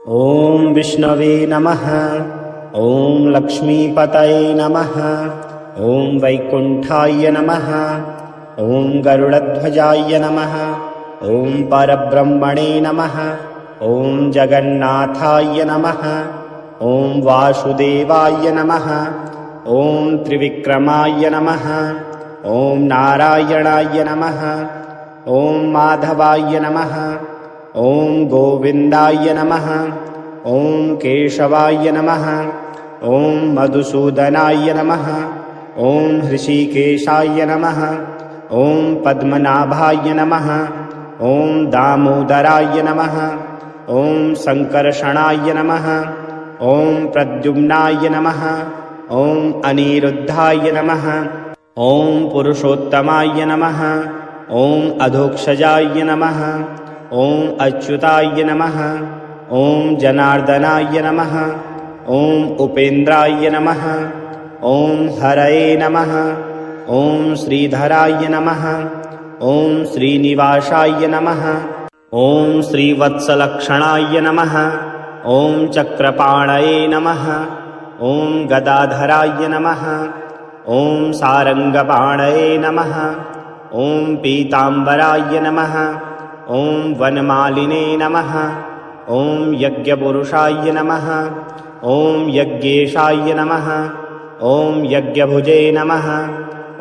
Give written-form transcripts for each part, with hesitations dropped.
ॐ विष्णवे नमः। ॐ लक्ष्मीपतये नमः। ॐ वैकुण्ठाय नमः। ॐ गरुडध्वजाय नमः। ॐ परब्रह्मणे नमः। ॐ जगन्नाथाय नमः। ॐ वासुदेवाय नमः। ॐ त्रिविक्रमाय नमः। ॐ नारायणाय नमः। ॐ माधवाय नमः। ॐ गोविन्दाय नमः। ॐ केशवाय नमः। ॐ मधुसूदनाय नमः। ॐ हृषीकेशाय नमः। ॐ पद्मनाभाय नमः। ॐ दामोदराय नमः। ॐ सङ्कर्षणाय नमः। ॐ प्रद्युम्नाय नमः। ॐ अनिरुद्धाय नमः। ॐ पुरुषोत्तमाय नमः। ॐ अधोक्षजाय नमः। ॐ अच्युताय नमः। ॐ जनार्दनाय नमः। ॐ उपेन्द्राय नमः। ॐ हरये नमः। ॐ श्रीधराय नमः। ॐ श्रीनिवासाय नमः। ॐ श्रीवत्सलक्षणाय नमः। ॐ चक्रपाणये नमः। ॐ गदाधराय नमः। ॐ सारङ्गपाणये नमः। ॐ पीताम्बराय नमः। ॐ वनमालिने नमः। ॐ यज्ञपुरुषाय नमः। ॐ यज्ञेशाय नमः। ॐ यज्ञभुजे नमः।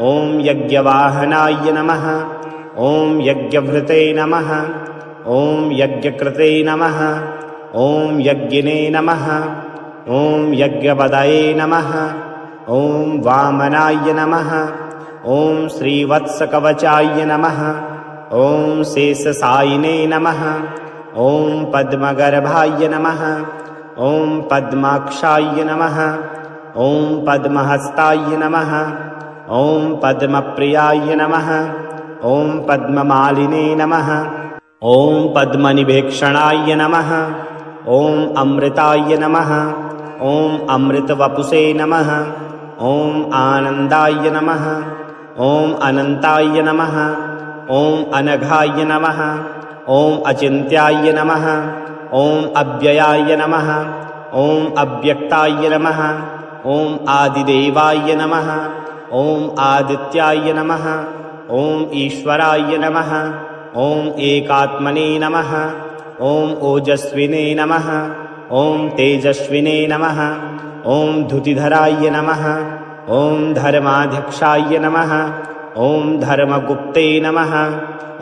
ॐ यज्ञवाहनाय नमः। ॐ यज्ञभृते नमः। ॐ यज्ञकृते नमः। ॐ यज्ञिने नमः। ॐ यज्ञपदये नमः। ॐ वामनाय नमः। ॐ श्रीवत्सकवचाय नमः। ॐ शेषशायिने नमः। ॐ पद्मगर्भाय नमः। ॐ पद्माक्षाय नमः। ॐ पद्महस्ताय नमः। ॐ पद्मप्रियाय नमः। ॐ पद्ममालिने नमः। ॐ पद्मनिभेक्षणाय नमः। ॐ अमृताय नमः। ॐ अमृतवपुषे नमः। ॐ आनन्दाय नमः। ॐ अनन्ताय नमः। ॐ अनघाय नमः। ॐ अचिन्त्याय नमः। ॐ अव्ययाय नमः। ॐ अव्यक्ताय नमः। ॐ आदिदेवाय नमः। ॐ आदित्याय नमः। ॐ ईश्वराय नमः। ॐ एकात्मने नमः। ॐ ओजस्विने नमः। ॐ तेजस्विने नमः। ॐ धुतिधराय नमः। ॐ धर्माध्यक्षाय नमः। ॐ धर्मगुप्ते नमः।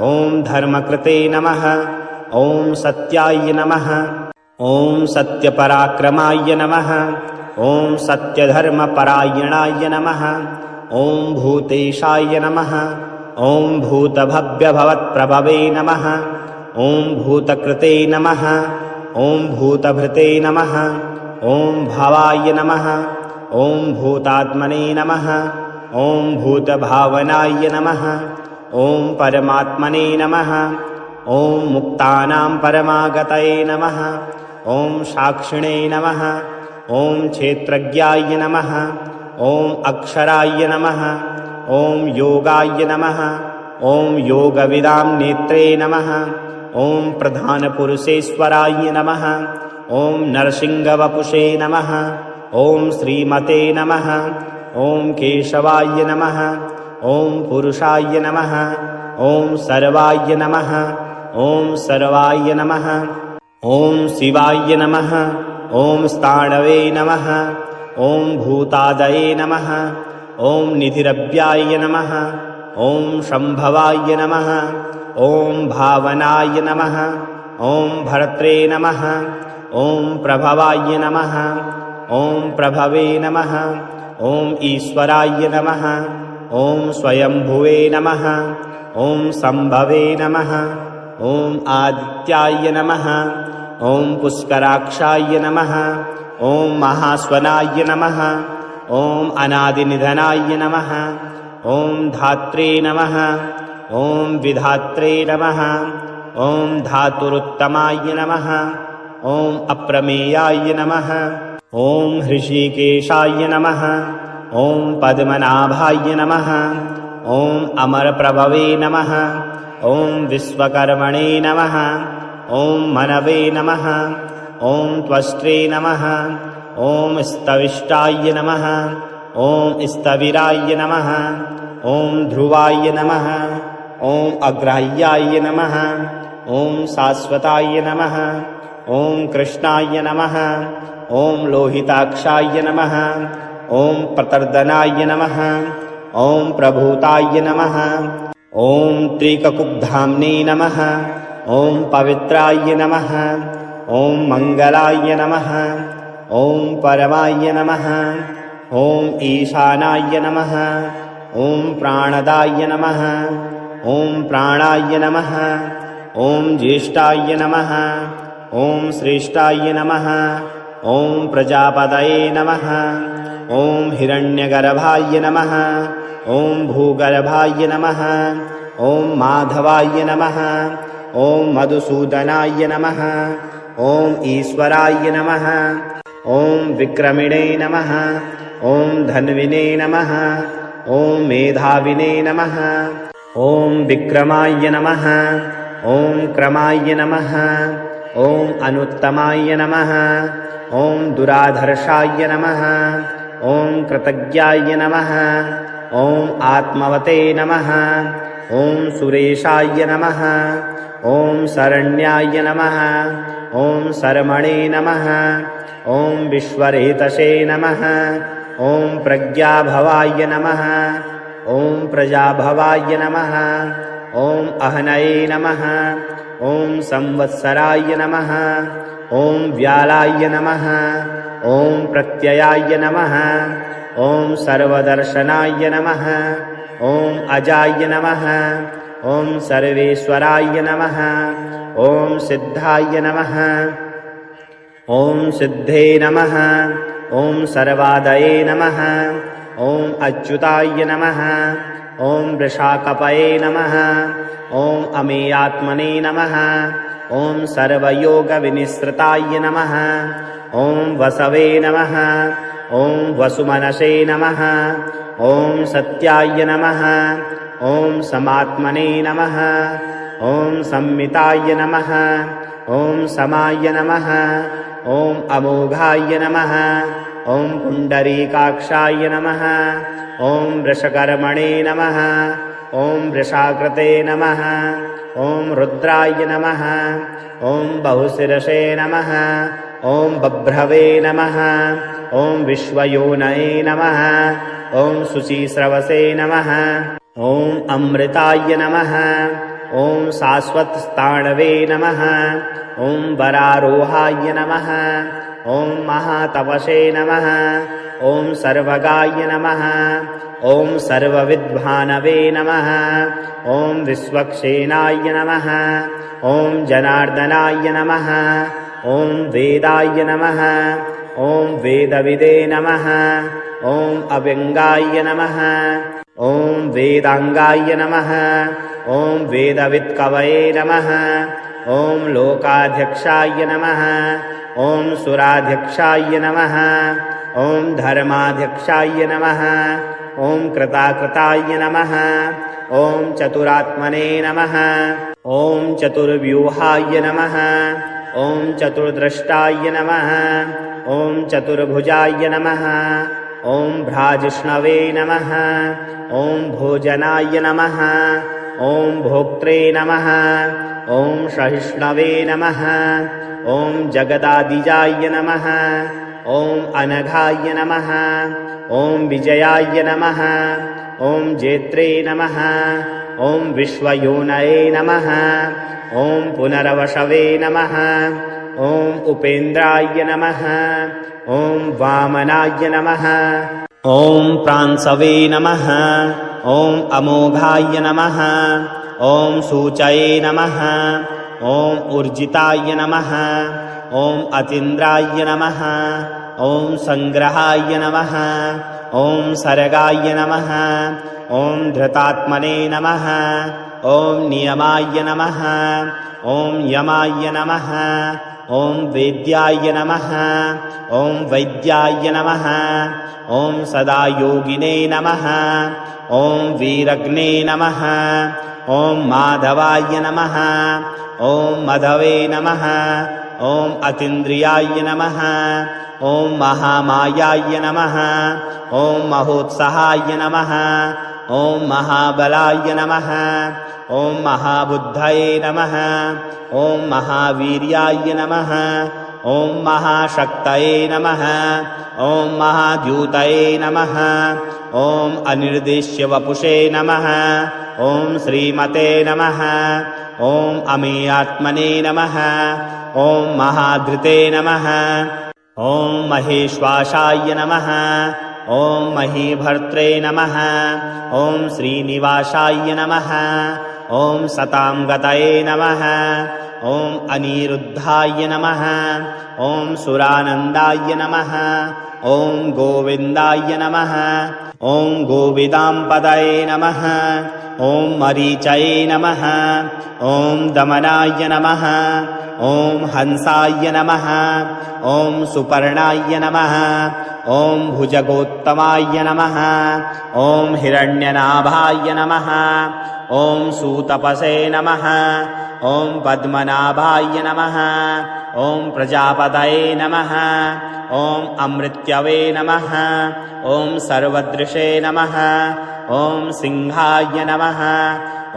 ॐ धर्मकृते नमः। ॐ सत्याय नमः। ॐ सत्यपराक्रमाय नमः। ॐ सत्यधर्मपरायणाय नमः। ॐ भूतेशाय नमः। ॐ भूतभव्यभवत्प्रभवे नमः। ॐ भूतकृते नमः। ॐ भूतभृते नमः। ॐ भवाय नमः। ॐ भूतात्मने नमः। ॐ भूतभावनाय नमः। ॐ परमात्मने नमः। ॐ मुक्तानां परमागतये नमः। ॐ साक्षिणे नमः। ॐ क्षेत्रज्ञाय नमः। ॐ अक्षराय नमः। ॐ योगाय नमः। ॐ योगविदां नेत्रे नमः। ॐ प्रधानपुरुषेश्वराय नमः। ॐ नरसिंहवपुषे नमः। ॐ श्रीमते नमः। ॐ केशवाय नमः। ॐ पुरुषाय नमः। ॐ सर्वाय नमः। ॐ सर्वाय नमः। ॐ शिवाय नमः। ॐ स्थाणवे नमः। ॐ भूतादये नमः। ॐ निधिरव्याय नमः। ॐ शम्भवाय नमः। ॐ भावनाय नमः। ॐ भर्त्रे नमः। ॐ प्रभवाय नमः। ॐ प्रभवे नमः। ॐ ईश्वराय नमः। ॐ स्वयंभुवे नमः। ॐ सम्भवे नमः। ॐ आदित्याय नमः। ॐ पुष्कराक्षाय नमः। ॐ महास्वनाय नमः। ॐ अनादिनिधनाय नमः। ॐ धात्रे नमः। ॐ विधात्रे नमः। ॐ धातुरुत्तमाय नमः। ॐ अप्रमेयाय नमः। ॐ हृषीकेशाय नमः। ॐ पद्मनाभाय नमः। ॐ अमरप्रभवे नमः। ॐ विश्वकर्मणे नमः। ॐ मनवे नमः। ॐ त्वष्ट्रे नमः ॐ स्तविष्टाय नमः ॐ स्थविराय नमः ॐ ध्रुवाय नमः ॐ अग्राह्याय नमः ॐ शाश्वताय नमः ॐ कृष्णाय नमः ॐ लोहिताक्षाय नमः ॐ प्रतर्दनाय नमः ॐ प्रभूताय नमः ॐ त्रिककुब्धाम्ने नमः ॐ पवित्राय नमः ॐ मङ्गलाय नमः ॐ परमाय नमः ॐ ईशानाय नमः ॐ प्राणदाय नमः ॐ प्राणाय नमः ॐ ज्येष्ठाय नमः ॐ श्रेष्ठाय नमः ॐ प्रजापतये नमः ॐ हिरण्यगर्भाय नमः ॐ भूगर्भाय नमः ॐ माधवाय नमः ॐ मधुसूदनाय नमः ॐ ईश्वराय नमः ॐ विक्रमिणे नमः ॐ धन्विने नमः ॐ मेधाविने नमः ॐ विक्रमाय नमः ॐ क्रमाय नमः ॐ अनुत्तमाय नमः ॐ दुराधर्षाय नमः ॐ कृतज्ञाय नमः ॐ आत्मवते नमः ॐ सुरेशाय नमः ॐ शरण्याय नमः ॐ शर्मणे नमः ॐ विश्वरेतसे नमः ॐ प्रज्ञाभवाय नमः ॐ प्रजाभवाय नमः ॐ अहनये नमः ॐ संवत्सराय नमः ॐ व्यालाय नमः ॐ प्रत्ययाय नमः ॐ सर्वदर्शनाय नमः ॐ अजाय नमः ॐ सर्वेश्वराय नमः ॐ सिद्धाय नमः ॐ सिद्धे नमः ॐ सर्वादये नमः ॐ अच्युताय नमः ॐ वृषाकपये नमः ॐ अमेयात्मने नमः ॐ सर्वयोगविनिसृताय नमः ॐ वसवे नमः ॐ वसुमनसे नमः ॐ सत्याय नमः ॐ समात्मने नमः ॐ संमिताय नमः ॐ समाय नमः ॐ अमोघाय नमः ॐ पुण्डरीकाक्षाय नमः ॐ वृषकर्मणे नमः ॐ वृषाकृते नमः ॐ रुद्राय नमः ॐ बहुशिरसे नमः ॐ बभ्रवे नमः ॐ विश्वयोनये नमः ॐ शुचिस्रवसे नमः ॐ अमृताय नमः ॐ शाश्वतस्थाणवे नमः ॐ वरारोहाय नमः ॐ महातपसे नमः ॐ सर्वगाय नमः ॐ सर्वविद्भानवे नमः ॐ विश्वक्सेनाय नमः ॐ जनार्दनाय नमः ॐ वेदाय नमः ॐ वेदविदे नमः ॐ अव्यङ्गाय नमः ॐ वेदाङ्गाय नमः ॐ वेदवित्कवये नमः ॐ लोकाध्यक्षाय नमः ॐ सुराध्यक्षाय नमः ॐ धर्माध्यक्षाय नमः ॐ कृताकृताय नमः ॐ चतुरात्मने नमः ॐ चतुर्व्यूहाय नमः ॐ चतुर्द्रष्टाय नमः ॐ चतुर्भुजाय नमः ॐ भ्राजिष्णवे नमः ॐ भोजनाय नमः ॐ भोक्त्रे नमः ॐ सहिष्णवे नमः ॐ जगदादिजाय नमः ॐ अनघाय नमः ॐ विजयाय नमः ॐ जेत्रे नमः ॐ विश्वयोनये नमः ॐ पुनरवशवे नमः ॐ उपेन्द्राय नमः ॐ वामनाय नमः ॐ प्रांसवे नमः ॐ अमोघाय नमः ॐ सूचये नमः ॐ ऊर्जिताय नमः ॐ अतीन्द्राय नमः ॐ संग्रहाय नमः ॐ सर्गाय नमः ॐ धृतात्मने नमः ॐ नियमाय नमः ॐ यमाय नमः ॐ वेद्याय नमः ॐ वैद्याय नमः ॐ सदायोगिने नमः ॐ वीरग्ने नमः ॐ माधवाय नमः ॐ मधवे नमः ॐ अतीन्द्रियाय नमः ॐ महामायाय नमः ॐ महोत्साहाय नमः ॐ महाबलाय नमः ॐ महाबुद्धये नमः ॐ महावीर्याय नमः ॐ महाशक्तये नमः ॐ महाद्यूतये नमः ॐ अनिर्देश्यवपुषे नमः ॐ श्रीमते नमः ॐ अमेयात्मने नमः ॐ महाधृते नमः ॐ महेश्वासाय नमः ॐ महीभर्त्रे नमः ॐ श्रीनिवासाय नमः ॐ सतांगतये नमः ॐ अनिरुद्धाय नमः ॐ सुरानन्दाय नमः ॐ गोविन्दाय नमः ॐ गोविदाम्पदये नमः ॐ मरीचये नमः ॐ दमनाय नमः ॐ हंसाय नमः ॐ सुपर्णाय नमः ॐ भुजगोत्तमाय नमः ॐ हिरण्यनाभाय नमः ॐ सूतपसे नमः ॐ पद्मनाभाय नमः ॐ प्रजापतये नमः ॐ अमृत्यवे नमः ॐ सर्वदृशे नमः ॐ सिंहाय नमः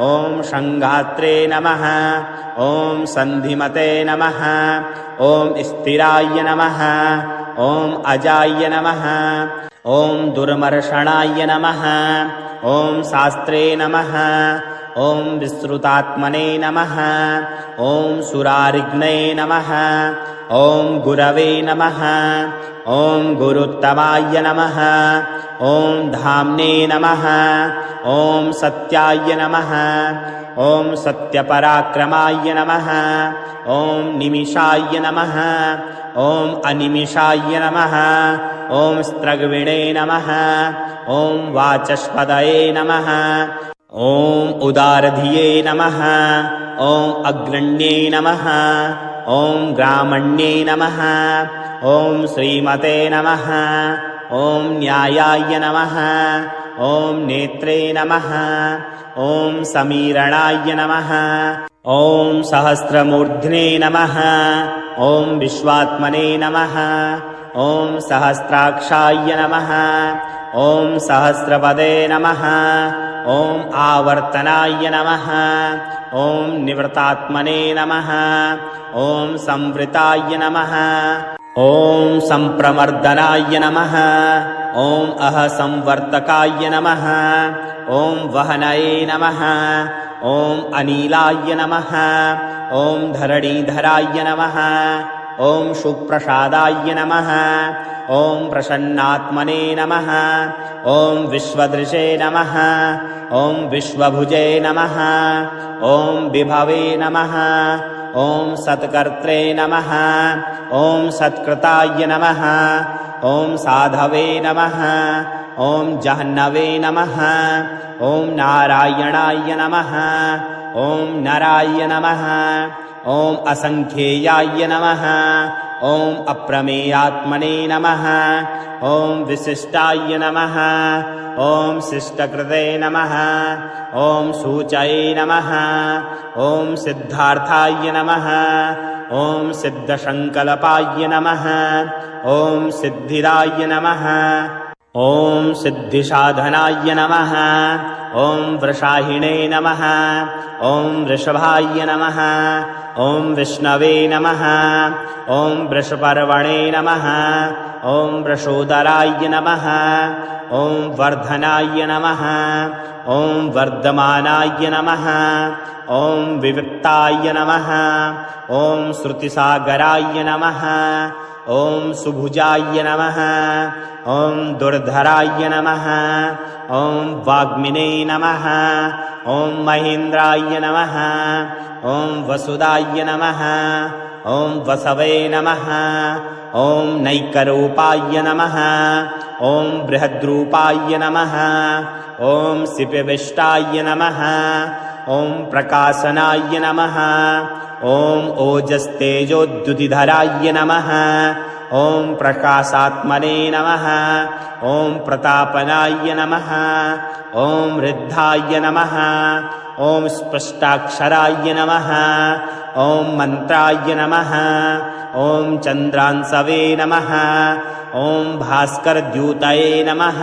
ॐ शङ्घात्रे नमः ॐ सन्धिमते नमः ॐ स्थिराय नमः ॐ अजाय नमः ॐ दुर्मर्षणाय नमः ॐ शास्त्रे नमः ॐ विश्रुतात्मने नमः ॐ सुरारिघ्ने नमः ॐ गुरवे नमः ॐ गुरुत्तमाय नमः ॐ धाम्ने नमः ॐ सत्याय नमः ॐ सत्यपराक्रमाय नमः ॐ निमिषाय नमः ॐ अनिमिषाय नमः ॐ स्त्रग्विणे नमः ॐ वाचस्पतये नमः ॐ उदारधिये नमः ॐ अग्रण्ये नमः ॐ ग्रामण्ये नमः ॐ श्रीमते नमः ॐ न्यायाय नमः ॐ नेत्रे नमः ॐ समीरणाय नमः ॐ सहस्रमूर्ध्ने नमः ॐ विश्वात्मने नमः ॐ सहस्राक्षाय नमः ॐ सहस्रपदे नमः ॐ आवर्तनाय नमः ॐ निवृतात्मने नमः ॐ संवृताय नमः ॐ सम्प्रमर्दनाय नमः ॐ अहसंवर्तकाय नमः ॐ वहनये नमः ॐ अनीलाय नमः ॐ धरणीधराय नमः ॐ सुप्रसादाय नमः ॐ प्रसन्नात्मने नमः ॐ विश्वदृशे नमः ॐ विश्वभुजे नमः ॐ विभवे नमः ॐ सत्कर्त्रे नमः ॐ सत्कृताय नमः ॐ साधवे नमः ॐ जह्नवे नमः ॐ नारायणाय नमः ॐ नराय नमः ॐ असंख्येयाय नमः ॐ अप्रमेयात्मने नमः ॐ विशिष्टाय नमः ॐ शिष्टकृते नमः ॐ सूचये नमः ॐ सिद्धार्थाय नमः ॐ सिद्धसङ्कल्पाय नमः ॐ सिद्धिदाय नमः ॐ सिद्धिसाधनाय नमः ॐ वृषाहिणे नमः ॐ वृषभाय नमः ॐ विष्णवे नमः ॐ वृषपर्वणे नमः ॐ वृषोदराय नमः ॐ वर्धनाय नमः ॐ वर्धमानाय नमः ॐ विविक्ताय नमः ॐ श्रुतिसागराय नमः ॐ सुभुजाय नमः ॐ दुर्धराय नमः ॐ वाग्मिने नमः ॐ महेन्द्राय नमः ॐ वसुदाय नमः ॐ वसवे नमः ॐ नैकरूपाय नमः ॐ बृहद्रूपाय नमः ॐ सिपिविष्टाय नमः ॐ प्रकाशनाय नमः ॐ ओजस्तेजोद्युतिधराय नमः ॐ प्रकाशात्मने नमः। ॐ प्रतापनाय नमः। ॐ वृद्धाय नमः। ॐ स्पष्टाक्षराय नमः। ॐ मन्त्राय नमः। ॐ चन्द्रांसवे नमः। ॐ भास्करद्यूतये नमः।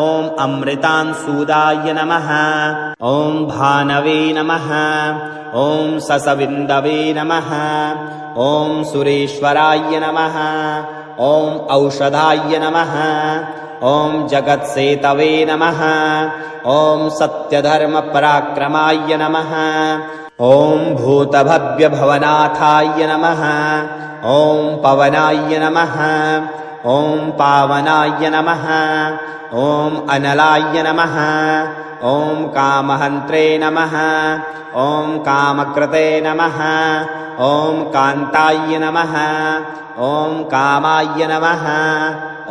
ॐ अमृतांशूदाय नमः। ॐ भानवे नमः। ॐ ससविन्दवे नमः। ॐ सुरेश्वराय नमः। ॐ औषधाय नमः। ॐ जगत्सेतवे नमः। ॐ सत्यधर्मपराक्रमाय नमः। ॐ भूतभव्यभवनाथाय नमः। ॐ पवनाय नमः। ॐ पावनाय नमः। ॐ अनलाय नमः। ॐ कामहन्त्रे नमः। ॐ कामकृते नमः। ॐ कान्ताय नमः। ॐ कामाय नमः।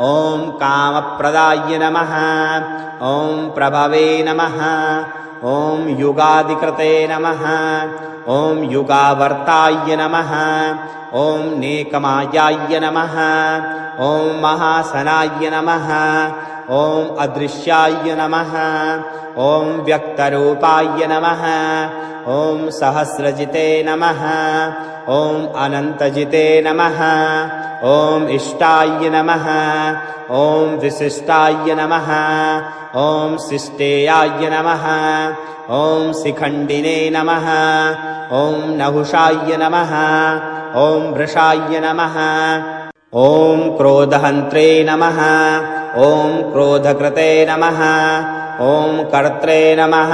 ॐ कामप्रदाय नमः। ॐ प्रभवे नमः। ॐ युगादिकृते नमः। ॐ युगावर्ताय नमः। ॐ नेकमायाय नमः। ॐ महासनाय नमः। ॐ अदृश्याय नमः। ॐ व्यक्तरूपाय नमः। ॐ सहस्रजिते नमः। ॐ अनन्तजिते नमः। ॐ इष्टाय नमः। ॐ विशिष्टाय नमः। ॐ शिष्टेयाय नमः। ॐ शिखण्डिने नमः। ॐ नहुषाय नमः। ॐ वृषाय नमः। ॐ क्रोधहन्त्रे नमः। ॐ क्रोधकृते नमः। ॐ कर्त्रे नमः।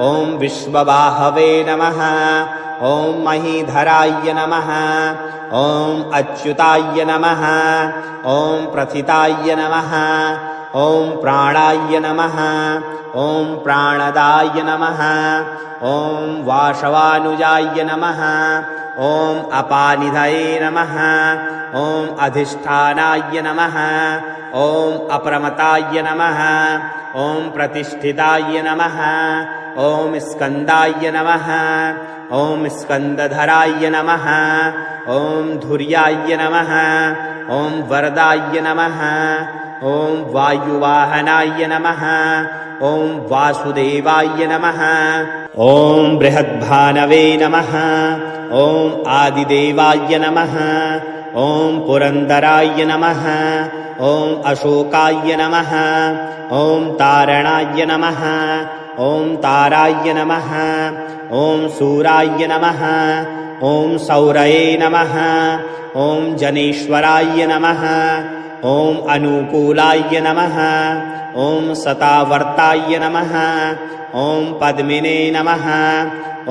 ॐ विश्वबाहवे नमः। ॐ महीधराय नमः। ॐ अच्युताय नमः। ॐ प्रथिताय नमः। ॐ प्राणाय नमः। ॐ प्राणदाय नमः। ॐ वाशवानुजाय नमः। ॐ अपानिधये नमः। ॐ अधिष्ठानाय नमः। ॐ अप्रमताय नमः। ॐ प्रतिष्ठिताय नमः। ॐ स्कन्दाय नमः। ॐ स्कन्दधराय नमः। ॐ धुर्याय नमः। ॐ वरदाय नमः। ॐ वायुवाहनाय नमः। ॐ वासुदेवाय नमः। ॐ बृहद्भानवे नमः। ॐ आदिदेवाय नमः। ॐ पुरन्दराय नमः। ॐ अशोकाय नमः। ॐ तारणाय नमः। ॐ ताराय नमः। ॐ सूराय नमः। ॐ सौरये नमः। ॐ जनेश्वराय नमः। ॐ अनुकूलाय नमः। ॐ सतावर्ताय नमः। ॐ पद्मिने नमः।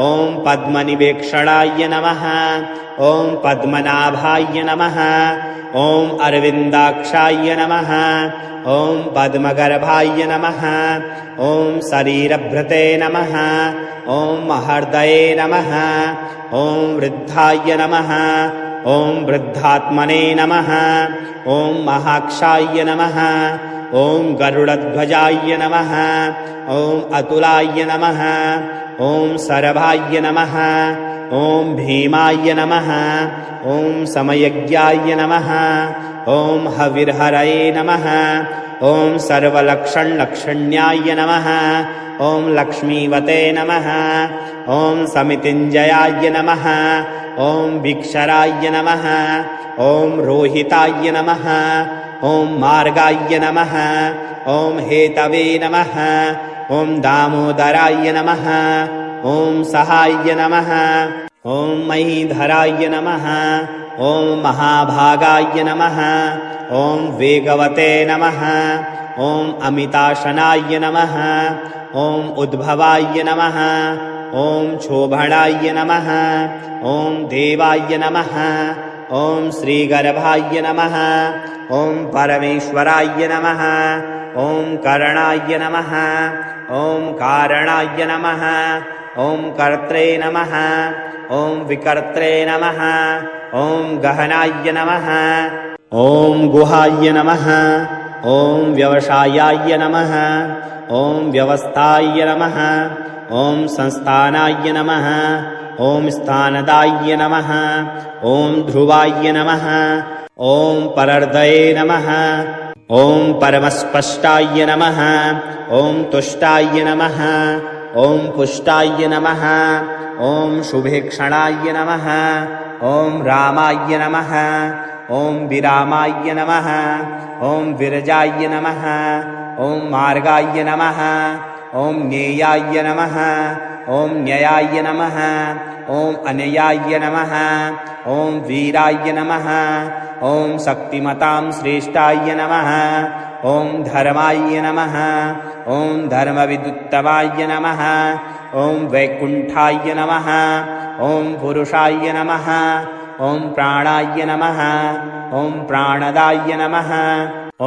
ॐ पद्मनिवेक्षणाय नमः। ॐ पद्मनाभाय नमः। ॐ अरविन्दाक्षाय नमः। ॐ पद्मगर्भाय नमः। ॐ शरीरभृते नमः। ॐ महर्दये नमः। ॐ वृद्धाय नमः। ॐ वृद्धात्मने नमः। ॐ महाक्षाय नमः। ॐ गरुडध्वजाय नमः। ॐ अतुलाय नमः। ॐ सरभाय नमः। ॐ भीमाय नमः। ॐ समयज्ञाय नमः। ॐ हविर्हरये नमः। ॐ सर्वलक्षणलक्षण्याय नमः। ॐ लक्ष्मीवते नमः। ॐ समितिञ्जयाय नमः। ॐ वीक्षराय नमः। ॐ रोहिताय नमः। ॐ मार्गाय नमः। ॐ हेतवे नमः। ॐ दामोदराय नमः। ॐ सहाय नमः। ॐ महीधराय नमः। ॐ महाभागाय नमः। ॐ वेगवते नमः। ॐ अमिताशनाय नमः। ॐ उद्भवाय नमः। ॐ क्षोभणाय नमः। ॐ देवाय नमः। ॐ श्रीगर्भाय नमः। ॐ परमेश्वराय नमः। ॐ करणाय नमः। ॐ कारणाय नमः। ॐ कर्त्रे नमः। ॐ विकर्त्रे नमः। ॐ गहनाय नमः। ॐ गुहाय नमः। ॐ व्यवसायाय नमः। ॐ व्यवस्थाय नमः। ॐ संस्थानाय नमः। ॐ स्थानदाय नमः। ॐ ध्रुवाय नमः। ॐ परर्दये नमः। ॐ परमस्पष्टाय नमः। ॐ तुष्टाय नमः। ॐ पुष्टाय नमः। ॐ शुभेक्षणाय नमः। ॐ रामाय नमः। ॐ विरामाय नमः। ॐ विरजाय नमः। ॐ मार्गाय नमः। ॐ ज्ञेयाय नमः। ॐ न्ययाय नमः। ॐ अनयाय नमः। ॐ वीराय नमः। ॐ शक्तिमतां श्रेष्ठाय नमः। ॐ धर्माय नमः। ॐ धर्मविदुत्तमाय नमः। ॐ वैकुण्ठाय नमः। ॐ पुरुषाय नमः। ॐ प्राणाय नमः। ॐ प्राणदाय नमः।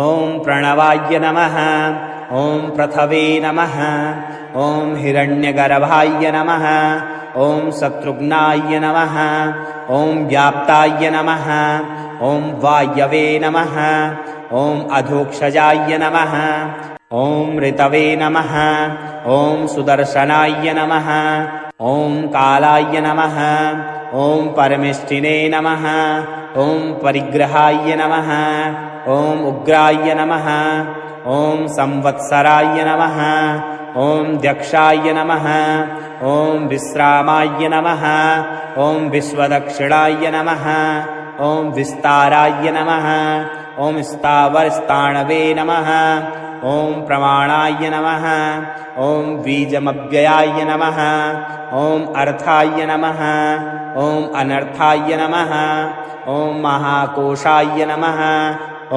ॐ प्रणवाय नमः। ॐ पृथवे नमः। ॐ हिरण्यगर्भाय नमः। ॐ शत्रुघ्नाय नमः। ॐ व्याप्ताय नमः। ॐ वायवे नमः। ॐ अधोक्षजाय नमः। ॐ ऋतवे नमः। ॐ सुदर्शनाय नमः। ॐ कालाय नमः। ॐ परमेष्ठिने नमः। ॐ परिग्रहाय नमः। ॐ उग्राय नमः। ॐ संवत्सराय नमः। ॐ दक्षाय नमः। ॐ विश्रामाय नमः। ॐ विश्वदक्षिणाय नमः। ॐ विस्ताराय नमः। ॐ स्थावरस्थाणवे नमः। ॐ प्रमाणाय नमः। ॐ बीजमव्ययाय नमः। ॐ अर्थाय नमः। ॐ अनर्थाय नमः। ॐ महाकोशाय नमः।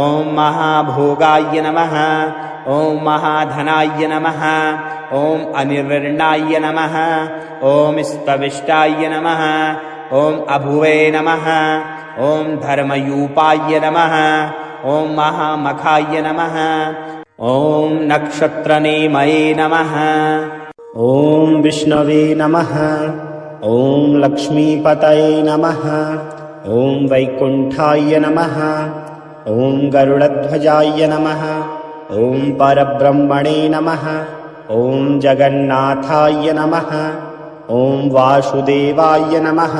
ॐ महाभोगाय नमः। ॐ महाधनाय नमः। ॐ अनिर्वर्णाय नमः। ॐ स्तविष्टाय नमः। ॐ अभुवे नमः। ॐ धर्मयूपाय नमः। ॐ महामखाय नमः। ॐ नक्षत्रनेमये नमः। ॐ विष्णवे नमः। ॐ लक्ष्मीपतये नमः। ॐ वैकुण्ठाय नमः। ॐ गरुडध्वजाय नमः। ॐ परब्रह्मणे नमः। ॐ जगन्नाथाय नमः। ॐ वासुदेवाय नमः।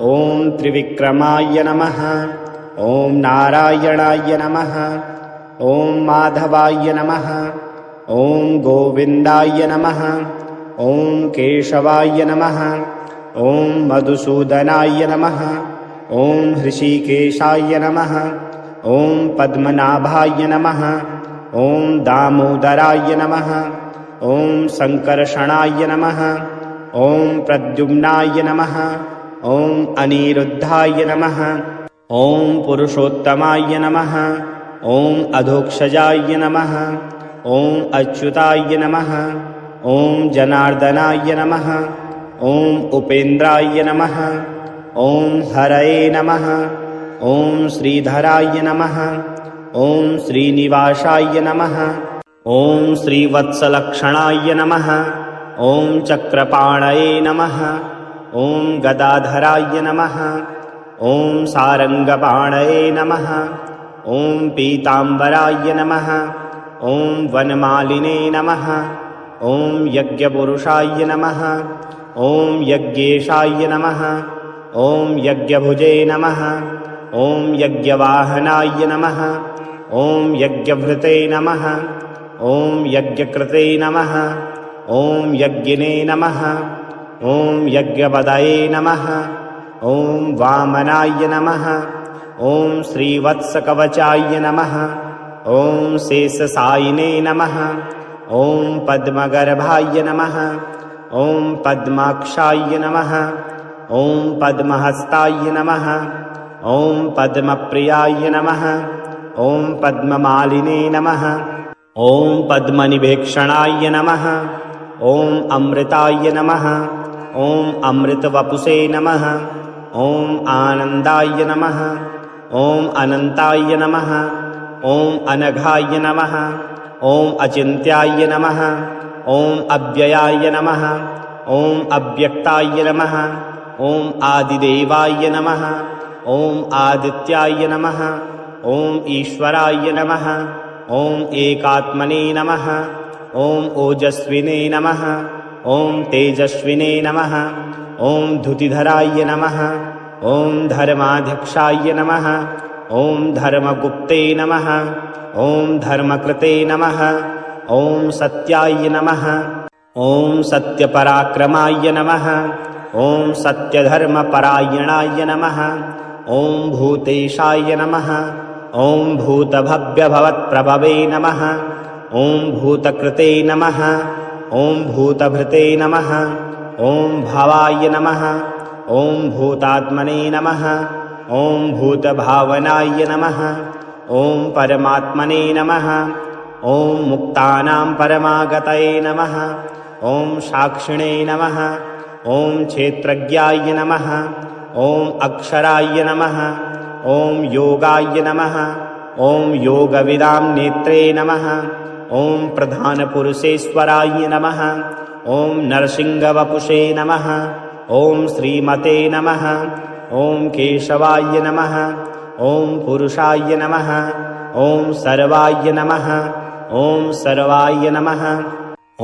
ॐ त्रिविक्रमाय नमः। ॐ नारायणाय नमः। ॐ माधवाय नमः। ॐ गोविन्दाय नमः। ॐ केशवाय नमः। ॐ मधुसूदनाय नमः। ॐ हृषीकेशाय नमः। ॐ पद्मनाभाय नमः। ॐ दामोदराय नमः। ॐ सङ्कर्षणाय नमः। ॐ प्रद्युम्नाय नमः। ॐ अनिरुद्धाय नमः। ॐ पुरुषोत्तमाय नमः। ॐ अधोक्षजाय नमः। ॐ अच्युताय नमः। ॐ जनार्दनाय नमः। ॐ उपेन्द्राय नमः। ॐ हरये नमः। ॐ श्रीधराय नमः। ॐ श्रीनिवासाय नमः। ॐ श्रीवत्सलक्षणाय नमः। ॐ चक्रपाणये नमः। ॐ गदाधराय नमः। ॐ सारङ्गपाणये नमः। ॐ पीताम्बराय नमः। ॐ वनमालिने नमः। ॐ यज्ञपुरुषाय नमः। ॐ यज्ञेशाय नमः। ॐ यज्ञभुजे नमः। ॐ यज्ञवाहनाय नमः। ॐ यज्ञभृते नमः। ॐ यज्ञकृते नमः। ॐ यज्ञिने नमः। ॐ यज्ञपदये नमः। ॐ वामनाय नमः। ॐ श्रीवत्सकवचाय नमः। ॐ शेषशायिने नमः। ॐ पद्मगर्भाय नमः। ॐ पद्माक्षाय नमः। ॐ पद्महस्ताय नमः। ॐ पद्मप्रियाय नमः। ॐ पद्ममालिने नमः। ॐ पद्मनिभेक्षणाय नमः। ॐ अमृताय नमः। ॐ अमृतवपुषे नमः। ॐ आनन्दाय नमः। ॐ अनन्ताय नमः। ॐ अनघाय नमः। ॐ अचिन्त्याय नमः। ॐ अव्ययाय नमः। ॐ अव्यक्ताय नमः। ॐ आदिदेवाय नमः। ॐ आदित्याय नमः। ॐ ईश्वराय नमः। ॐ एकात्मने नमः। ॐ ओजस्विने नमः। ॐ तेजस्विने नमः। ॐ धुतिधराय नमः। ॐ धर्माध्यक्षाय नमः। ॐ धर्मगुप्ते नमः। ॐ धर्मकृते नमः। ॐ सत्याय नमः। ॐ सत्यपराक्रमाय नमः। ॐ सत्यधर्मपरायणाय नमः। ॐ भूतेशाय नमः। ॐ भूतभव्यभवत्प्रभवे नमः। ॐ भूतकृते नमः। ॐ भूतभृते नमः। ॐ भवाय नमः। ॐ भूतात्मने नमः। ॐ भूतभावनाय नमः। ॐ परमात्मने नमः। ॐ मुक्तानां परमागतये नमः। ॐ साक्षिणे नमः। ॐ क्षेत्रज्ञाय नमः। ॐ अक्षराय नमः। ॐ योगाय नमः। ॐ योगविदां नेत्रे नमः। ॐ प्रधानपुरुषेश्वराय नमः। ॐ नरसिंहवपुषे नमः। ॐ श्रीमते नमः। ॐ केशवाय नमः। ॐ पुरुषाय नमः। ॐ सर्वाय नमः। ॐ सर्वाय नमः।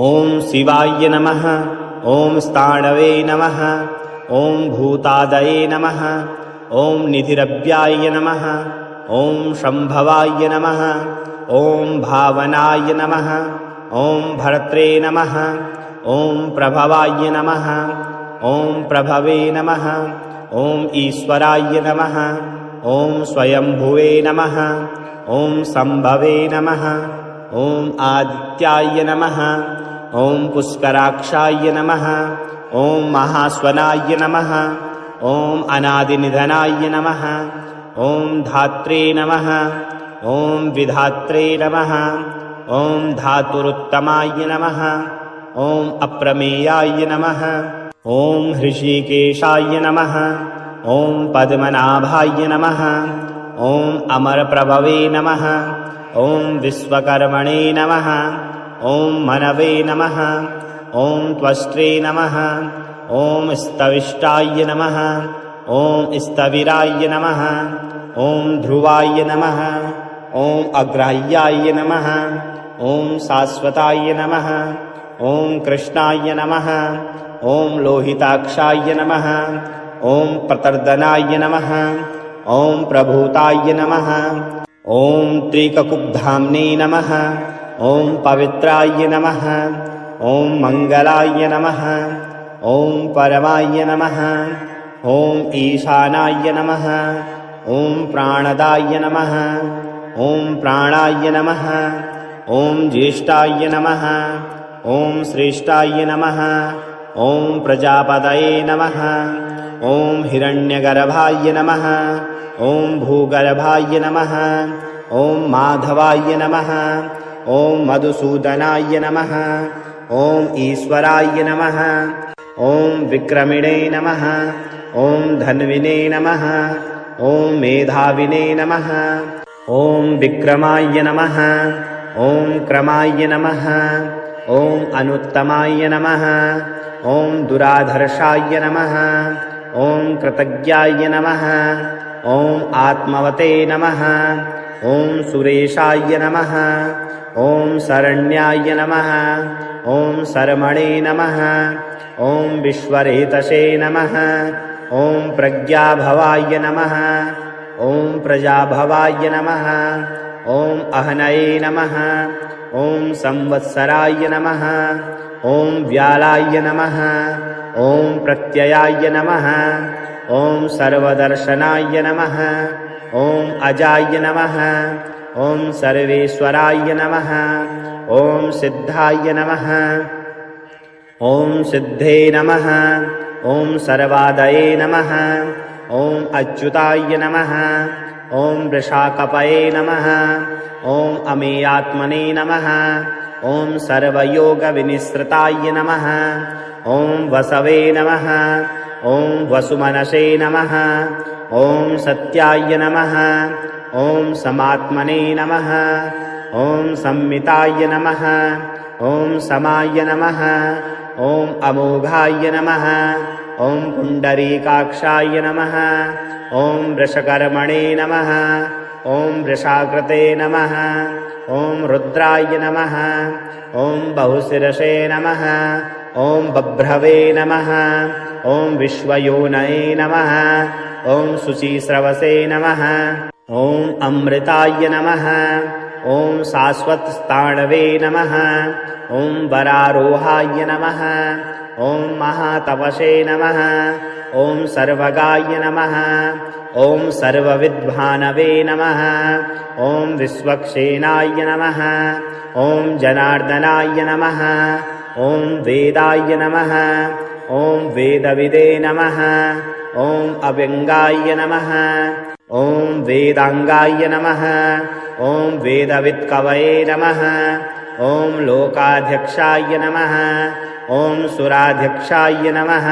ॐ शिवाय नमः। ॐ स्थाणवे नमः। ॐ भूतादये नमः। ॐ निधिरव्याय नमः। ॐ शम्भवाय नमः। ॐ भावनाय नमः। ॐ भर्त्रे नमः। ॐ प्रभवाय नमः। ॐ प्रभवे नमः। ॐ ईश्वराय नमः। ॐ स्वयंभुवे नमः। ॐ सम्भवे नमः। ॐ आदित्याय नमः। ॐ पुष्कराक्षाय नमः। ॐ महास्वनाय नमः। ॐ अनादिनिधनाय नमः। ॐ धात्रे नमः। ॐ विधात्रे नमः। ॐ धातुरुत्तमाय नमः। ॐ अप्रमेयाय नमः। ॐ हृषीकेशाय नमः। ॐ पद्मनाभाय नमः। ॐ अमरप्रभवे नमः। ॐ विश्वकर्मणे नमः। ॐ मनवे नमः। ॐ त्वष्ट्रे नमः। ॐ स्तविष्टाय नमः। ॐ स्थविराय नमः। ॐ ध्रुवाय नमः। ॐ अग्राह्याय नमः। ॐ शाश्वताय नमः। ॐ कृष्णाय नमः। ॐ लोहिताक्षाय नमः। ॐ प्रतर्दनाय नमः। ॐ प्रभूताय नमः। ॐ त्रिककुब्धाम्ने नमः। ॐ पवित्राय नमः। ॐ मङ्गलाय नमः। ॐ परमाय नमः। ॐ ईशानाय नमः। ॐ प्राणदाय नमः। ॐ प्राणाय नमः। ॐ ज्येष्ठाय नमः। ॐ श्रेष्ठाय नमः। ॐ प्रजापतये नमः। ॐ हिरण्यगर्भाय नमः। ॐ भूगर्भाय नमः। ॐ माधवाय नमः। ॐ मधुसूदनाय नमः। ॐ ईश्वराय नमः। ॐ विक्रमिणे नमः। ॐ धन्विने नमः। ॐ मेधाविने नमः। ॐ विक्रमाय नमः। ॐ क्रमाय नमः। ॐ अनुत्तमाय नमः। ॐ दुराधर्षाय नमः। ॐ कृतज्ञाय नमः। ॐ आत्मवते नमः। ॐ सुरेशाय नमः। ॐ शरण्याय नमः। ॐ शर्मणे नमः। ॐ विश्वरेतसे नमः। ॐ प्रज्ञाभवाय नमः। ॐ प्रजाभवाय नमः। ॐ अहनये नमः। ॐ संवत्सराय नमः। ॐ व्यालाय नमः। ॐ प्रत्ययाय नमः। ॐ सर्वदर्शनाय नमः। ॐ अजाय नमः। ॐ सर्वेश्वराय नमः। ॐ सिद्धाय नमः। ॐ सिद्धे नमः। ॐ सर्वादये नमः। ॐ अच्युताय नमः। ॐ वृषाकपये नमः। ॐ अमेयात्मने नमः। ॐ सर्वयोगविनिसृताय नमः। ॐ वसवे नमः। ॐ वसुमनसे नमः। ॐ सत्याय नमः। ॐ समात्मने नमः। ॐ संमिताय नमः। ॐ समाय नमः। ॐ अमोघाय नमः। ॐ पुण्डरीकाक्षाय नमः। ॐ वृषकर्मणे नमः। ॐ वृषाकृते नमः। ॐ रुद्राय नमः। ॐ बहुशिरसे नमः। ॐ बभ्रवे नमः। ॐ विश्वयोनये नमः। ॐ शुचिस्रवसे नमः। ॐ अमृताय नमः। ॐ शाश्वतस्थाणवे नमः। ॐ वरारोहाय नमः। ॐ महातपसे नमः। ॐ सर्वगाय नमः। ॐ सर्वविद्भानवे नमः। ॐ विश्वक्सेनाय नमः। ॐ जनार्दनाय नमः। ॐ वेदाय नमः। ॐ वेदविदे नमः। ॐ अव्यङ्गाय नमः। ॐ वेदाङ्गाय नमः। ॐ वेदवित्कवये नमः। ॐ लोकाध्यक्षाय नमः। ॐ सुराध्यक्षाय नमः।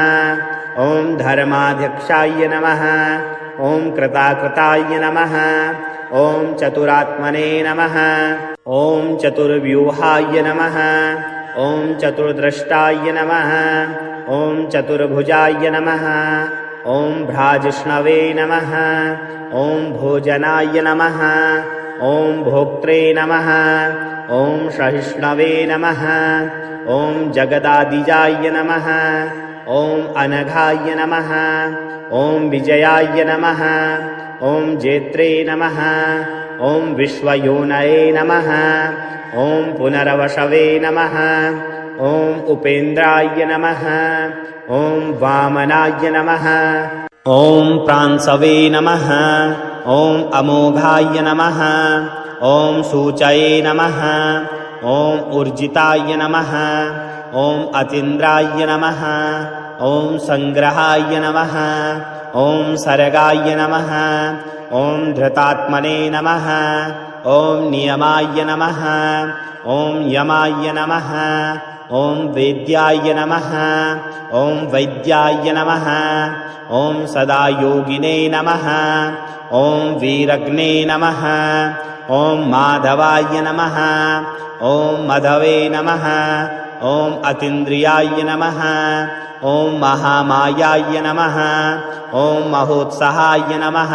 ॐ धर्माध्यक्षाय नमः। ॐ कृताकृताय नमः। ॐ चतुरात्मने नमः। ॐ चतुर्व्यूहाय नमः। ॐ चतुर्द्रष्टाय नमः। ॐ चतुर्भुजाय नमः। ॐ भ्राजिष्णवे नमः। ॐ भोजनाय नमः। ॐ भोक्त्रे नमः। ॐ सहिष्णवे नमः। ॐ जगदादिजाय नमः। ॐ अनघाय नमः। ॐ विजयाय नमः। ॐ जेत्रे नमः। ॐ विश्वयोनये नमः। ॐ पुनरवशवे नमः। ॐ उपेन्द्राय नमः। ॐ वामनाय नमः। ॐ प्रांसवे नमः। ॐ अमोघाय नमः। ॐ सूचये नमः। ॐ ऊर्जिताय नमः। ॐ अतीन्द्राय नमः। ॐ संग्रहाय नमः। ॐ सर्गाय नमः। ॐ धृतात्मने नमः। ॐ नियमाय नमः। ॐ यमाय नमः। ॐ वेद्याय नमः। ॐ वैद्याय नमः। ॐ सदा योगिने नमः। ॐ वीरग्ने नमः। ॐ माधवाय नमः। ॐ मधवे नमः। ॐ अतीन्द्रियाय नमः। ॐ महामायाय नमः। ॐ महोत्साहाय नमः।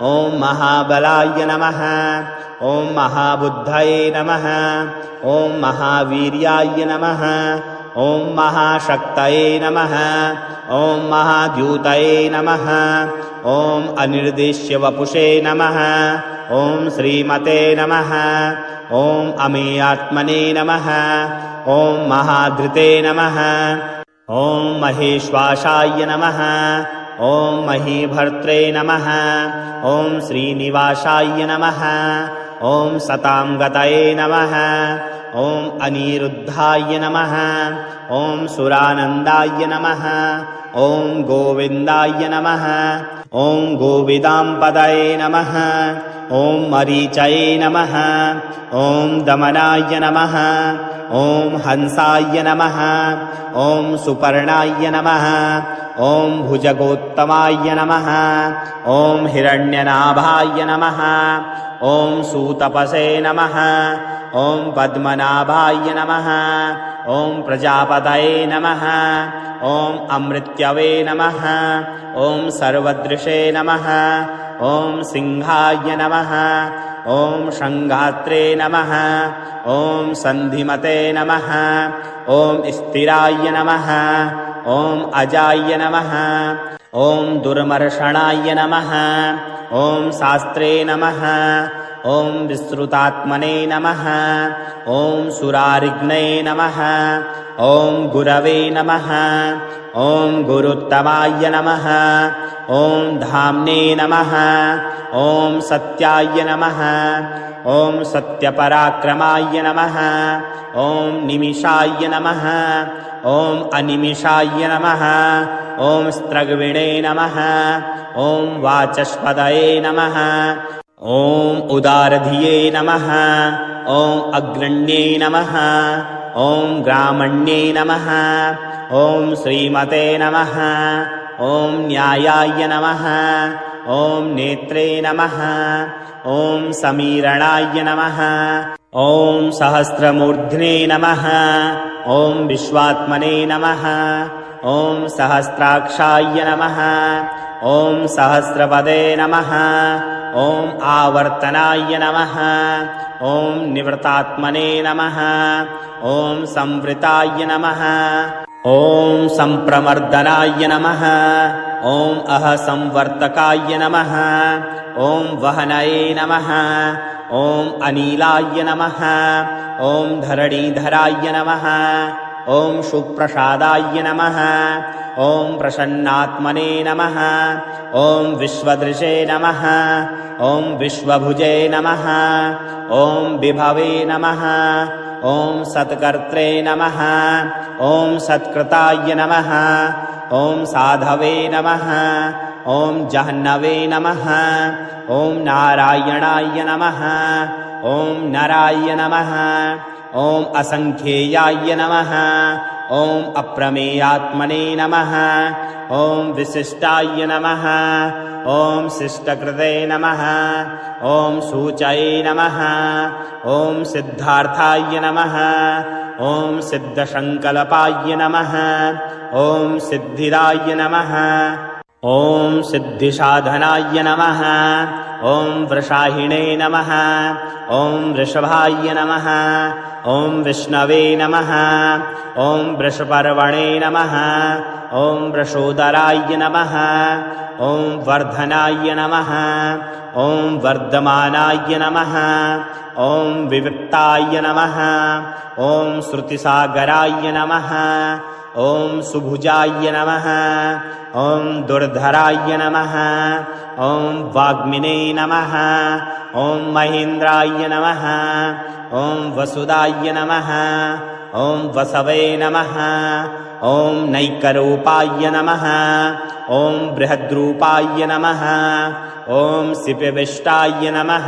ॐ महाबलाय नमः। ॐ महाबुद्धये नमः। ॐ महावीर्याय नमः। ॐ महाशक्तये नमः। ॐ महाद्यूतये नमः। ॐ अनिर्देश्यवपुषे नमः। ॐ श्रीमते नमः। ॐ अमेयात्मने नमः। ॐ महाधृते नमः। ॐ महेश्वासाय नमः। ॐ महीभर्त्रे नमः। ॐ श्रीनिवासाय नमः। ॐ सतांगतये नमः। ॐ अनिरुद्धाय नमः। ॐ सुरानन्दाय नमः। ॐ गोविन्दाय नमः। ॐ गोविदाम्पदये नमः। ॐ मरीचये नमः। ॐ दमनाय नमः। ॐ हंसाय नमः। ॐ सुपर्णाय नमः। ॐ भुजगोत्तमाय नमः। ॐ हिरण्यनाभाय नमः। ॐ सूतपसे नमः। ॐ पद्मनाभाय नमः। ॐ प्रजापतये नमः। ॐ अमृत्यवे नमः। ॐ सर्वदृशे नमः। ॐ सिंहाय नमः। ॐ शङ्घात्रे नमः। ॐ सन्धिमते नमः। ॐ स्थिराय नमः। ॐ अजाय नमः। ॐ दुर्मर्षणाय नमः। ॐ शास्त्रे नमः। ॐ विश्रुतात्मने नमः। ॐ सुरारिघ्ने नमः। ॐ गुरवे नमः। ॐ गुरुत्तमाय नमः। ॐ धाम्ने नमः। ॐ सत्याय नमः। ॐ सत्यपराक्रमाय नमः। ॐ निमिषाय नमः। ॐ अनिमिषाय नमः। ॐ स्त्रग्विणे नमः। ॐ वाचस्पतये नमः। ॐ उदारधिये नमः। ॐ अग्रण्ये नमः। ॐ ग्रामण्ये नमः। ॐ श्रीमते नमः। ॐ न्यायाय नमः। ॐ नेत्रे नमः। ॐ समीरणाय नमः। ॐ सहस्रमूर्ध्ने नमः। ॐ विश्वात्मने नमः। ॐ सहस्राक्षाय नमः। ॐ सहस्रपदे नमः। ॐ आवर्तनाय नमः। ॐ निवृतात्मने नमः। ॐ संवृताय नमः। ॐ संप्रमर्दनाय नमः। ॐ अहसंवर्तकाय नमः। ॐ वहनये नमः। ॐ अनिलाय नमः। ॐ धरणीधराय नमः। ॐ सुप्रसादाय नमः। ॐ प्रसन्नात्मने नमः। ॐ विश्वदृशे नमः। ॐ विश्वभुजे नमः। ॐ विभवे नमः। ॐ सत्कर्त्रे नमः। ॐ सत्कृताय नमः। ॐ साधवे नमः। ॐ जह्नवे नमः। ॐ नारायणाय नमः। ॐ नराय नमः। ॐ असंख्येयाय नमः। ॐ अप्रमेयात्मने नमः। ॐ विशिष्टाय नमः। ॐ शिष्टकृते नमः। ॐ सूचये नमः। ॐ सिद्धार्थाय नमः। ॐ सिद्धसङ्कल्पाय नमः। ॐ सिद्धिदाय नमः। ॐ सिद्धिसाधनाय नमः। ॐ वृषाहिणे नमः। ॐ वृषभाय नमः। ॐ विष्णवे नमः। ॐ वृषपर्वणे नमः। ॐ वृषोदराय नमः। ॐ वर्धनाय नमः। ॐ वर्धमानाय नमः। ॐ विविक्ताय नमः। ॐ श्रुतिसागराय नमः। ॐ सुभुजाय नमः। ॐ दुर्धराय नमः। ॐ वाग्मिने नमः। ॐ महेन्द्राय नमः। ॐ वसुदाय नमः। ॐ वसवे नमः। ॐ नैकरूपाय नमः। ॐ बृहद्रूपाय नमः। ॐ सिपिविष्टाय नमः।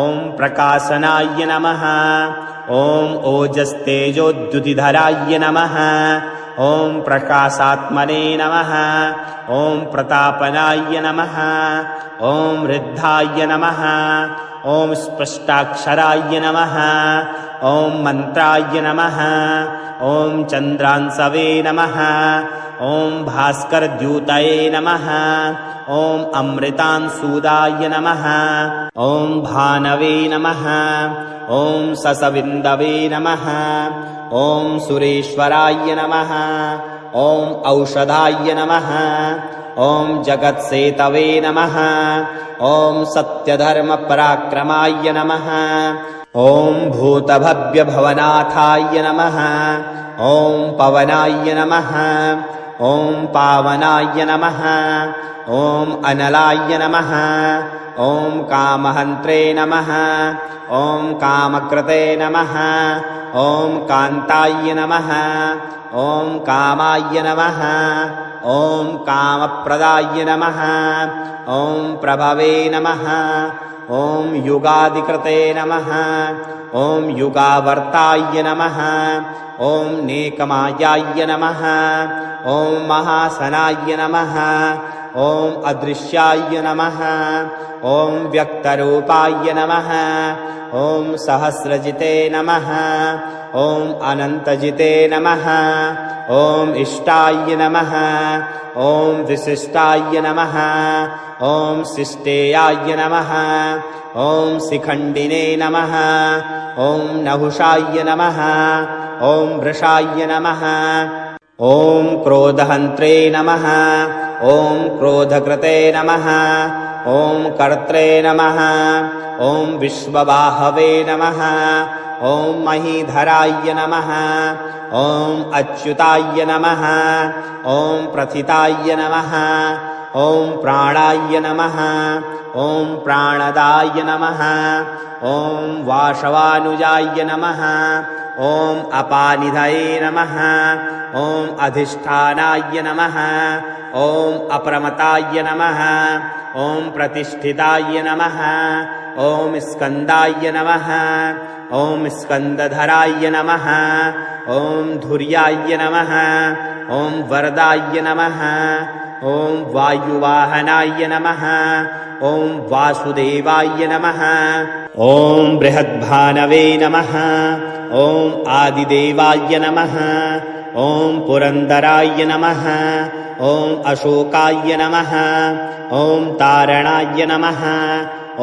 ॐ प्रकाशनाय नमः। ॐ ओजस्तेजोद्युतिधराय नमः। ॐ प्रकाशात्मने नमः। ॐ प्रतापनाय नमः। ॐ वृद्धाय नमः। ॐ स्पष्टाक्षराय नमः। ॐ मन्त्राय नमः। ॐ चन्द्रांसवे नमः। ॐ भास्करद्यूतये नमः। ॐ अमृतांशूदाय नमः। ॐ भानवे नमः। ॐ ससविन्दवे नमः। ॐ सुरेश्वराय नमः। ॐ औषधाय नमः। ॐ जगत्सेतवे नमः। ॐ सत्यधर्मपराक्रमाय नमः। ॐ भूतभव्यभवनाथाय नमः। ॐ पवनाय नमः। ॐ पावनाय नमः। ॐ अनलाय नमः। ॐ कामहन्त्रे नमः। ॐ कामकृते नमः। ॐ कान्ताय नमः। ॐ कामाय नमः। ॐ कामप्रदाय नमः। ॐ प्रभवे नमः। ॐ युगादिकृते नमः। ॐ युगावर्ताय नमः। ॐ नेकमायाय नमः। ॐ महासनाय नमः। ॐ अदृश्याय नमः। ॐ व्यक्तरूपाय नमः। ॐ सहस्रजिते नमः। ॐ अनन्तजिते नमः। ॐ इष्टाय नमः। ॐ विशिष्टाय नमः। ॐ शिष्टेयाय नमः। ॐ शिखण्डिने नमः। ॐ नहुषाय नमः। ॐ वृषाय नमः। ॐ क्रोधहन्त्रे नमः। ॐ क्रोधकृते नमः। ॐ कर्त्रे नमः। ॐ विश्वबाहवे नमः। ॐ महीधराय नमः। ॐ अच्युताय नमः। ॐ प्रथिताय नमः। ॐ प्राणाय नमः। ॐ प्राणदाय नमः। ॐ वासवानुजाय नमः। ॐ अपानिधये नमः। ॐ अधिष्ठानाय नमः। ॐ अप्रमताय नमः। ॐ प्रतिष्ठिताय नमः। ॐ स्कन्दाय नमः। ॐ स्कन्दधराय नमः। ॐ धुर्याय नमः। ॐ वरदाय नमः। ॐ वायुवाहनाय नमः। ॐ वासुदेवाय नमः। ॐ बृहद्भानवे नमः। ॐ आदिदेवाय नमः। ॐ पुरन्दराय नमः। ॐ अशोकाय नमः। ॐ तारणाय नमः।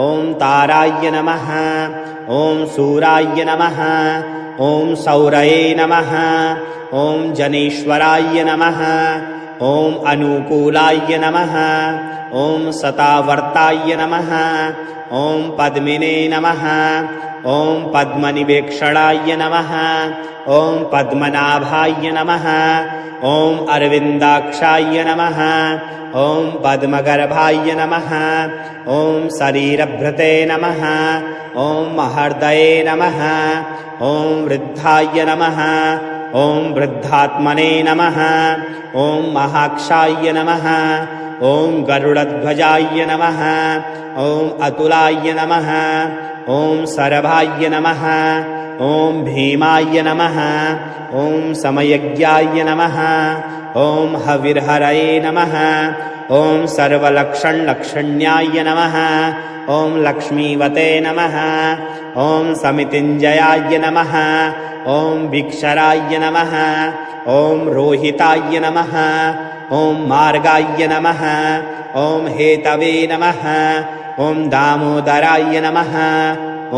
ॐ ताराय नमः। ॐ सूराय नमः। ॐ सौरये नमः। ॐ जनेश्वराय नमः। ॐ अनुकूलाय नमः। ॐ सतावर्ताय नमः। ॐ पद्मिने नमः। ॐ पद्मनिवेक्षणाय नमः। ॐ पद्मनाभाय नमः। ॐ अरविन्दाक्षाय नमः। ॐ पद्मगर्भाय नमः। ॐ शरीरभृते नमः। ॐ महर्दये नमः। ॐ वृद्धाय नमः। ॐ वृद्धात्मने नमः। ॐ महाक्षाय नमः। ॐ गरुडध्वजाय नमः। ॐ अतुलाय नमः। ॐ सरभाय नमः। ॐ भीमाय नमः। ॐ समयज्ञाय नमः। ॐ हविर्हरये नमः। ॐ सर्वलक्षणलक्षण्याय नमः। ॐ लक्ष्मीवते नमः। ॐ समितिञ्जयाय नमः। ॐ विक्षराय नमः। ॐ रोहिताय नमः। ॐ मार्गाय नमः। ॐ हेतवे नमः। ॐ दामोदराय नमः।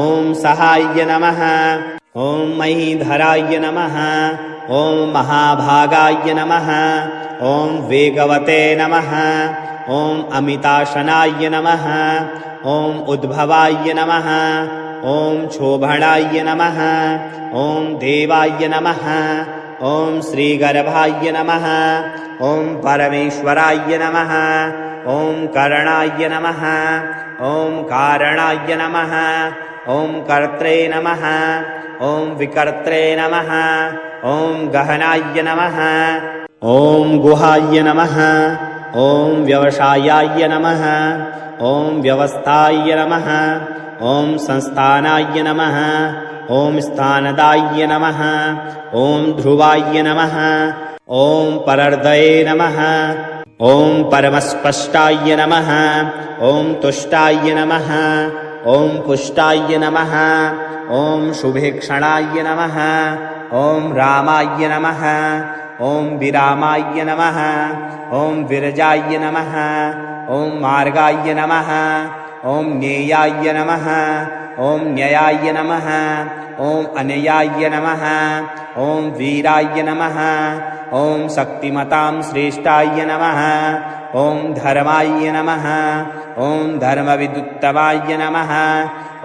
ॐ सहाय नमः। ॐ महीधराय नमः। ॐ महाभागाय नमः। ॐ वेगवते नमः। ॐ अमिताशनाय नमः। ॐ उद्भवाय नमः। ॐ शोभणाय नमः। ॐ देवाय नमः। ॐ श्रीगर्भाय नमः। ॐ परमेश्वराय नमः। ॐ करणाय नमः। ॐ कारणाय नमः। ॐ कर्त्रे नमः। ॐ विकर्त्रे नमः। ॐ गहनाय नमः। ॐ गुहाय नमः। ॐ व्यवसायाय नमः। ॐ व्यवस्थाय नमः। ॐ संस्थानाय नमः। ॐ स्थानदाय नमः। ॐ ध्रुवाय नमः। ॐ परर्दये नमः। ॐ परमस्पष्टाय नमः। ॐ तुष्टाय नमः। ॐ पुष्टाय नमः। ॐ शुभेक्षणाय नमः। ॐ रामाय नमः। ॐ विरामाय नमः। ॐ विरजाय नमः। ॐ मार्गाय नमः। ॐ ज्ञेयाय नमः। ॐ न्ययाय नमः। ॐ अनयाय नमः। ॐ वीराय नमः। ॐ शक्तिमतां श्रेष्ठाय नमः। ॐ धर्माय नमः। ॐ धर्मविदुत्तमाय नमः।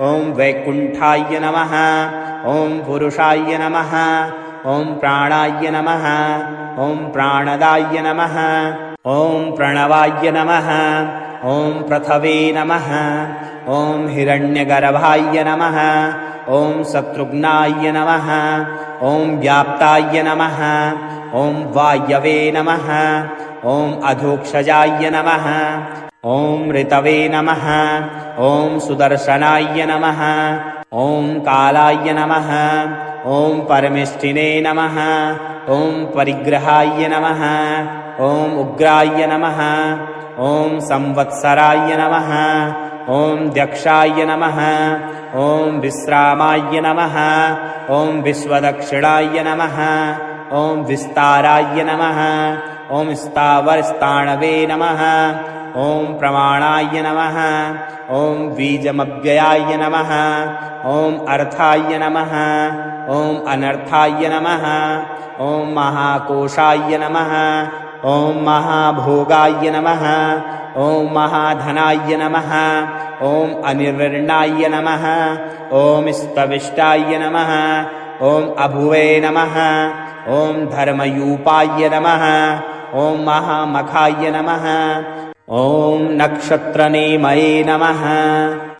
ॐ वैकुण्ठाय नमः। ॐ पुरुषाय नमः। ॐ प्राणाय नमः। ॐ प्राणदाय नमः। ॐ प्रणवाय नमः। ॐ पृथवे नमः। ॐ हिरण्यगर्भाय नमः। ॐ शत्रुघ्नाय नमः। ॐ व्याप्ताय नमः। ॐ वायवे नमः। ॐ अधोक्षजाय नमः। ॐ ऋतवे नमः। ॐ सुदर्शनाय नमः। ॐ कालाय नमः। ॐ परमेष्ठिने नमः। ॐ परिग्रहाय नमः। ॐ उग्राय नमः। ॐ संवत्सराय नमः। ॐ दक्षाय नमः। ॐ विश्रामाय नमः। ॐ विश्वदक्षिणाय नमः। ॐ विस्ताराय नमः। ॐ स्थावरस्थाणवे नमः। ॐ प्रमाणाय नमः। ॐ बीजमव्ययाय नमः। ॐ अर्थाय नमः। ॐ अनर्थाय नमः। ॐ महाकोशाय नमः। ॐ महाभोगाय नमः। ॐ महाधनाय नमः। ॐ अनिर्वर्णाय नमः। ॐ स्तविष्टाय नमः। ॐ अभुवे नमः। ॐ धर्मयूपाय नमः। ॐ महामखाय नमः। ॐ नक्षत्रनेमये नमः।